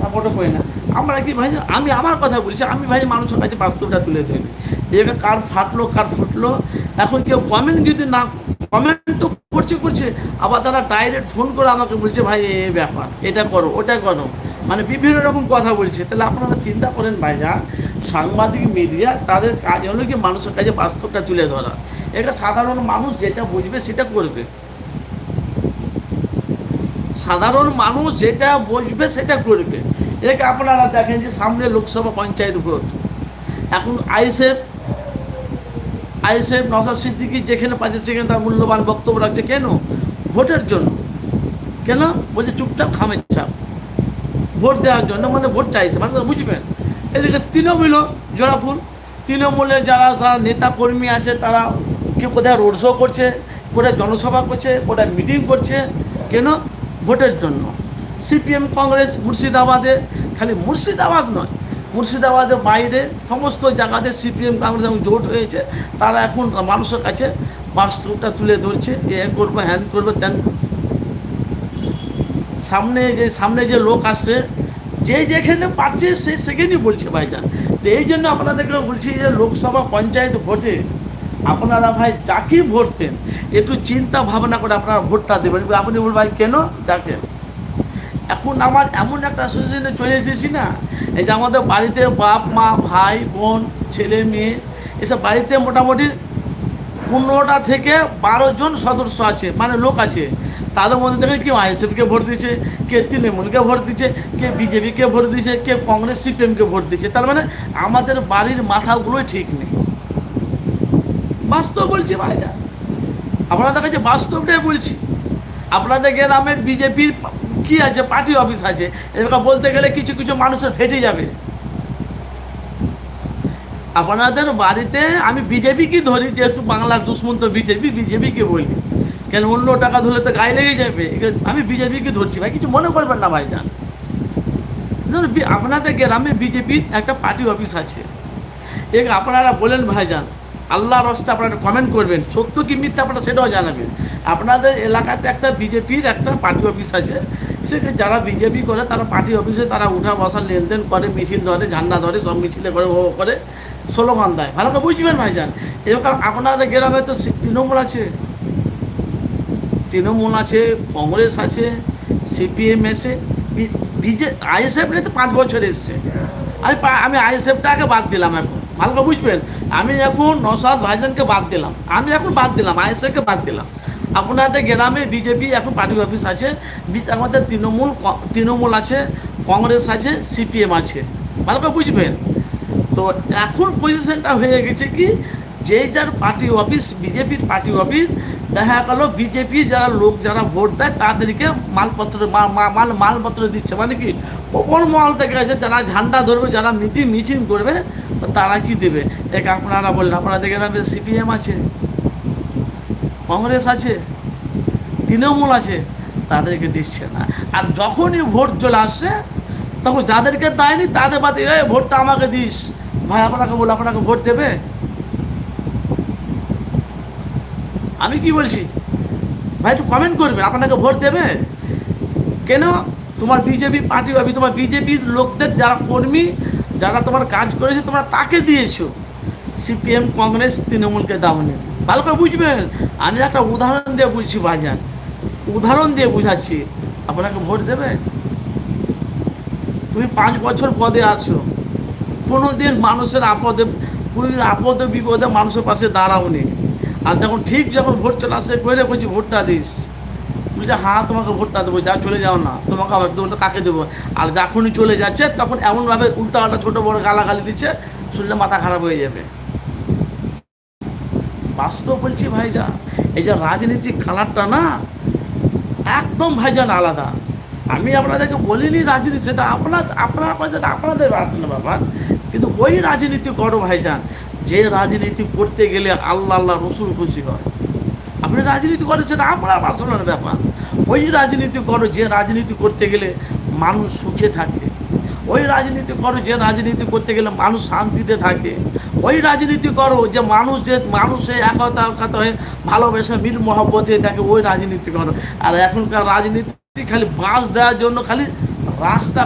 সাপোর্টও করি না। আমরা কি ভাই, আমি আমার কথা বলছি, আমি ভাই মানুষের কাছে বাস্তবটা তুলে ধরি। এখানে কার ফাটলো কার ফুটলো, এখন কেউ কমেন্ট যদি না, কমেন্ট তো করছে, আবার তারা ডাইরেক্ট ফোন করে আমাকে বলছে ভাই এই ব্যাপার, এটা করো ওটা করো, মানে বিভিন্ন রকম কথা বলছে। তাহলে আপনারা চিন্তা করেন ভাইরা, সাংবাদিক মিডিয়া তাদের কাজ হলো কি মানুষের কাছে বাস্তবটা তুলে ধরা। এটা সাধারণ মানুষ যেটা বুঝবে সেটা করবে, সাধারণ মানুষ যেটা বুঝবে সেটা করবে। এটাকে আপনারা দেখেন যে সামনে লোকসভা পঞ্চায়েত ভোট, এখন আইএসএফ নওশাদ সিদ্দিকী যেখানে পাচ্ছে সেখানে তার মূল্যবান বক্তব্য রাখছে। কেন? ভোটের জন্য। কেন? বলছে চুপচাপ খামের চাপ, ভোট দেওয়ার জন্য, মানে ভোট চাইছে, মানে বুঝবেন। এদিকে তৃণমূল জোড়াফুল, তৃণমূলের যারা নেতা কর্মী আছে তারা কেউ কোথায় রোড শো করছে, কোথায় জনসভা করছে, কোথায় মিটিং করছে। কেন? ভোটের জন্য। সিপিএম কংগ্রেস মুর্শিদাবাদে, খালি মুর্শিদাবাদ নয়, মুর্শিদাবাদের বাইরে সমস্ত জায়গাতে সিপিএম কংগ্রেস এবং জোট হয়েছে। তারা এখন মানুষের কাছে বাস্তবটা তুলে ধরছে, এ করবো হ্যান করবো ত্যান। সামনে যে লোক আসছে, যে যেখানে পাচ্ছে সে সেখানেই বলছে ভাইজান। তো এই জন্য আপনাদেরকে বলছি যে লোকসভা পঞ্চায়েত ভোটে আপনারা ভাই যাকে ভোট দেন একটু চিন্তা ভাবনা করে আপনারা ভোটটা দেবেন। আপনি বলবেন ভাই কেন? দেখেন, এখন আমার এমন একটা সিচুয়েশনে চলে এসেছি না, এই যে আমাদের বাড়িতে বাপ মা ভাই বোন ছেলে মেয়ে এসব বাড়িতে মোটামুটি 15টা থেকে 12 জন সদস্য আছে, মানে লোক আছে। তাদের মধ্যে থেকে কেউ আইএসএফকে ভোট দিচ্ছে, কে তৃণমূলকে ভোট দিচ্ছে, কে বিজেপিকে ভোট দিচ্ছে, কে কংগ্রেস সিপিএমকে ভোট দিচ্ছে। তার মানে আমাদের বাড়ির মাথাগুলোই ঠিক নেই। বাস্তব বলছি ভাইরা, আপনাদের কাছে বাস্তবটাই বলছি। আপনাদের গ্রামের বিজেপির কি আছে, পার্টি অফিস আছে, এবার বলতে গেলে কিছু কিছু মানুষের ফেটে যাবে। আপনাদের বাড়িতে আমি বিজেপিকে ধরি, যেহেতু বাংলার দুশ্মন তো বিজেপিকে বলি। কেন? অন্য টাকা ধরলে তো গায়ে লেগে যাবে। আমি বিজেপিকে ধরছি ভাই, কিছু মনে করবেন না ভাইজান। আপনাদের গ্রামে বিজেপির একটা পার্টি অফিস আছে, আপনারা বলেন ভাইজান, আল্লাহর রাস্তায় আপনারা কমেন্ট করবেন, সত্য কি মিথ্যা আপনারা সেটাও জানাবেন। আপনাদের এলাকাতে একটা বিজেপির একটা পার্টি অফিস আছে, সেখানে যারা বিজেপি করে তারা পার্টি অফিসে তারা উঠা বসা লেনদেন করে, মিছিল ধরে, ঝান্ডা ধরে, সব মিছিলে করে ও করে স্লোগান দেয়। ভালো করে বুঝবেন ভাইজান। এরকম আপনাদের গ্রামে তো তৃণমূল আছে, কংগ্রেস আছে, সিপিএম আছে, আইএসএফ নিয়ে তো 5 বছর এসছে। আমি আইএসএফটাকে বাদ দিলাম এখন, ভালো করে বুঝবেন। আমি এখন নওশাদ ভাইজানকে বাদ দিলাম, আইএসএফকে বাদ দিলাম। আপনাদের গ্রামে বিজেপি এখন পার্টি অফিস আছে, আমাদের তৃণমূল আছে, কংগ্রেস আছে, সিপিএম আছে, ভালো করে বুঝবেন। তো এখন পজিশনটা হয়ে গেছে কি, যে যার পার্টি অফিস, বিজেপির পার্টি অফিস, দেখা গেল বিজেপি যারা লোক যারা ভোট দেয় তাদেরকে মালপত্র দিচ্ছে। মানে কি, ওপর মহল থেকে আছে, যারা ঝান্ডা ধরবে, যারা মিটিং করবে, তারা কি দেবে। আপনারা বললেন আপনাদের গ্রামে সিপিএম আছে, কংগ্রেস আছে, তৃণমূল আছে, তাদেরকে দিচ্ছে না। আর যখনই ভোট চলে আসছে, তখন যাদেরকে দেয়নি তাদের বাদে ভোটটা আমাকে দিস ভাই, আপনাকে ভোট দেবে। আমি কি বলছি ভাই, একটু কমেন্ট করবেন, আপনাকে ভোট দেবে কেন? তোমার বিজেপি পার্টি অফিস, তোমার বিজেপির লোকদের যারা কর্মী, যারা তোমার কাজ করেছে তোমরা তাকে দিয়েছো, সিপিএম কংগ্রেস তৃণমূলকে দাওনি। ভালো করে বুঝবেন। আমি একটা উদাহরণ দিয়ে বুঝছি ভাইজান, উদাহরণ দিয়ে বুঝাচ্ছি। আপনাকে ভোট দেবে? তুমি 5 বছর পদে আছো, কোনোদিন মানুষের আপদে বিপদে মানুষের পাশে দাঁড়াওনি। আর যখন ভোট চলে আসে কইলে বলছি ভোটটা দিস, বলছে হ্যাঁ তোমাকে ভোটটা দেবো, যা চলে যাও না, তোমাকে আবার কাকে দেবো। আর যখনই চলে যাচ্ছে তখন এমনভাবে উল্টা ছোটো বড় গালাগালি দিচ্ছে, শুনলে মাথা খারাপ হয়ে যাবে। বাস্তব বলছি ভাইজান, এই যে রাজনীতিক কালারটা না, একদম ভাইজান আলাদা। আমি আপনাদেরকে বলিনি রাজনীতি, সেটা আপনারা করে, সেটা আপনাদের ব্যাপার। কিন্তু ওই রাজনীতি করো ভাইজান, যে রাজনীতি করতে গেলে আল্লাহ রসুল খুশি হয়। আপনি রাজনীতি করেন সেটা আপনার পার্সোনাল ব্যাপার। ওই রাজনীতি করো যে রাজনীতি করতে গেলে মানুষ সুখে থাকে। ওই রাজনীতি করো যে রাজনীতি করতে গেলে মানুষ শান্তিতে থাকে। ওই রাজনীতি করো যে মানুষে একতা হয়ে ভালোবাসা মিল মহব্বতে থাকে, ওই রাজনীতি করো। আর এখনকার রাজনীতি খালি বাঁশ দেওয়ার জন্য খালি রাস্তা